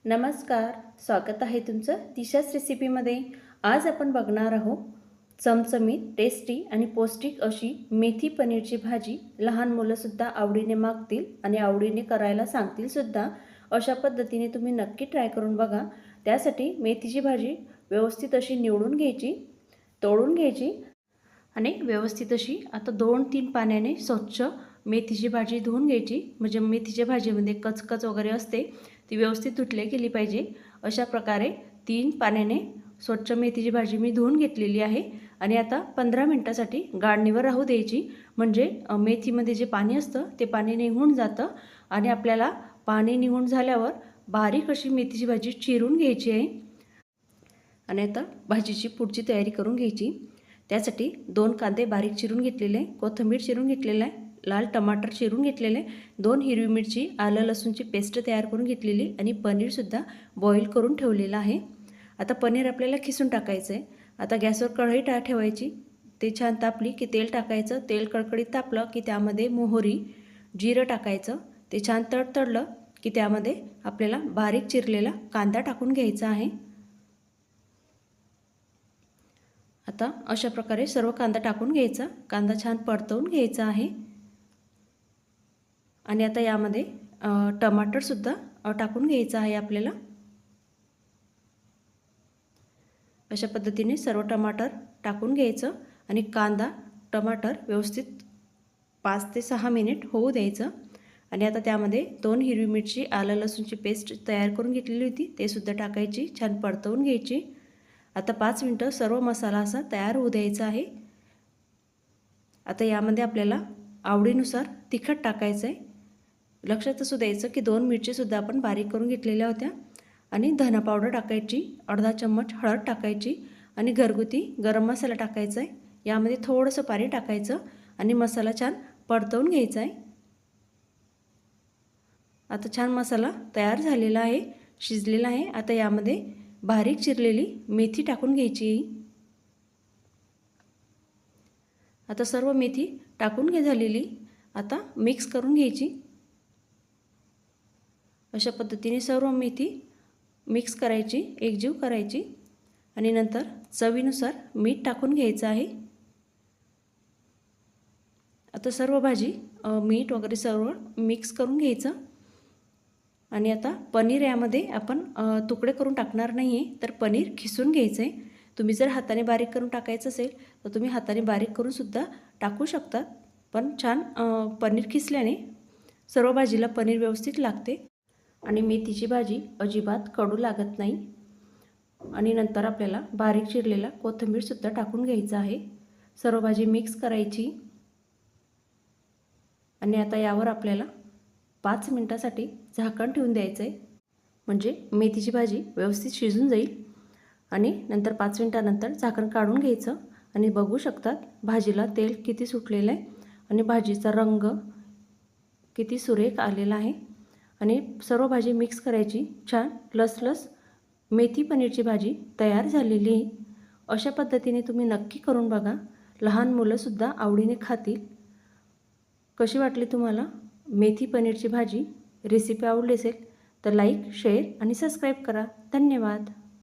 नमस्कार, स्वागत आहे तुमचं दिशाच रेसिपीमध्ये। आज आपण बघणार आहोत चमचमीत, टेस्टी आणि पौष्टिक अशी मेथी पनीरची भाजी। लहान मुलंसुद्धा आवडीने मागतील आणि आवडीने करायला सांगतील सुद्धा। अशा पद्धतीने तुम्ही नक्की ट्राय करून बघा। त्यासाठी मेथीची भाजी व्यवस्थित अशी निवडून घ्यायची, तोडून घ्यायची आणि व्यवस्थित अशी आता 2-3 पाण्याने स्वच्छ मेथीची भाजी धुवून घ्यायची। म्हणजे मेथीच्या भाजीमध्ये कचकच वगैरे असते ती व्यवस्थित धुतली गेली पाहिजे। अशा प्रकारे 3 पाण्याने स्वच्छ मेथीची भाजी मी धुवून घेतलेली आहे आणि आता 15 मिनिटासाठी गाळणीवर राहू द्यायची। म्हणजे मेथीमध्ये जे पाणी असतं ते पाणी निघून जातं आणि आपल्याला पाणी निघून झाल्यावर बारीक अशी मेथीची भाजी चिरून घ्यायची आहे आणि आता भाजीची पुढची तयारी करून घ्यायची। त्यासाठी 2 कांदे बारीक चिरून घेतलेले, कोथिंबीर चिरून घेतलेला आहे, लाल टमाटर चिरून घेतलेले, 2 हिरवी मिरची, आलं लसूणची पेस्ट तयार करून घेतलेली आणि पनीरसुद्धा बॉईल करून ठेवलेलं आहे। आता पनीर आपल्याला खिसून टाकायचं आहे। आता गॅसवर कढई ठेवायची, ते छान तापली की तेल टाकायचं। तेल कडकडीत तापलं की त्यामध्ये मोहरी, जिरं टाकायचं। ते छान तडतडलं की त्यामध्ये आपल्याला बारीक चिरलेला कांदा टाकून घ्यायचा आहे। आता अशा प्रकारे सर्व कांदा टाकून घ्यायचा, कांदा छान परतवून घ्यायचा आहे आणि आता यामध्ये टमाटरसुद्धा टाकून घ्यायचा आहे आपल्याला। अशा पद्धतीने सर्व टमाटर टाकून घ्यायचं आणि कांदा टमाटर व्यवस्थित 5 ते 6 मिनिट होऊ द्यायचं आणि आता त्यामध्ये 2 हिरवी मिरची, आलं लसूणची पेस्ट तयार करून घेतलेली होती ते सुद्धा टाकायची, छान परतवून घ्यायची। आता 5 मिनिटं सर्व मसाला असा तयार होऊ द्यायचा आहे। आता यामध्ये आपल्याला आवडीनुसार तिखट टाकायचं आहे। लक्षात असू द्यायचं की 2 मिरचीसुद्धा आपण बारीक करून घेतलेल्या होत्या आणि धना पावडर टाकायची, अर्धा चम्मच हळद टाकायची आणि घरगुती गरम मसाला टाकायचा आहे। यामध्ये थोडंसं पाणी टाकायचं आणि मसाला छान परतवून घ्यायचा आहे। आता छान मसाला तयार झालेला आहे, शिजलेला आहे। आता यामध्ये बारीक चिरलेली मेथी टाकून घ्यायची। आता सर्व मेथी टाकून झालेली आता मिक्स करून घ्यायची। अशा पद्धतीने सर्व मेथी मिक्स करायची, एकजीव करायची आणि नंतर चवीनुसार मीठ टाकून घ्यायचं आहे। आता सर्व भाजी मीठ वगैरे सर्व मिक्स करून घ्यायचं आणि आता पनीर यामध्ये आपण तुकडे करून टाकणार नाही आहे, तर पनीर खिसून घ्यायचं आहे। तुम्ही जर हाताने बारीक करून टाकायचं असेल तर तुम्ही हाताने बारीक करून सुद्धा टाकू शकता, पण छान पनीर खिसल्याने सर्व भाजीला पनीर व्यवस्थित लागते आणि मेथीची भाजी अजिबात कडू लागत नाही। आणि नंतर आपल्याला बारीक चिरलेला कोथिंबीरसुद्धा टाकून घ्यायचा आहे। सर्व भाजी मिक्स करायची आणि आता यावर आपल्याला 5 मिनिटासाठी झाकण ठेवून द्यायचं आहे, म्हणजे मेथीची भाजी व्यवस्थित शिजून जाईल। आणि नंतर 5 मिनिटानंतर झाकण काढून घ्यायचं आणि बघू शकतात भाजीला तेल किती सुटलेलं आहे आणि भाजीचा रंग किती सुरेख आलेला आहे आणि सर्व भाजी मिक्स करायची। छान लसलस मेथी पनीरची भाजी तयार झालेली आहे। अशा पद्धतीने तुम्ही नक्की करून बघा, लहान मुलंसुद्धा आवडीने खातील। कशी वाटली तुम्हाला मेथी पनीरची भाजी? रेसिपी आवडली असेल तर लाईक, शेअर आणि सबस्क्राईब करा। धन्यवाद।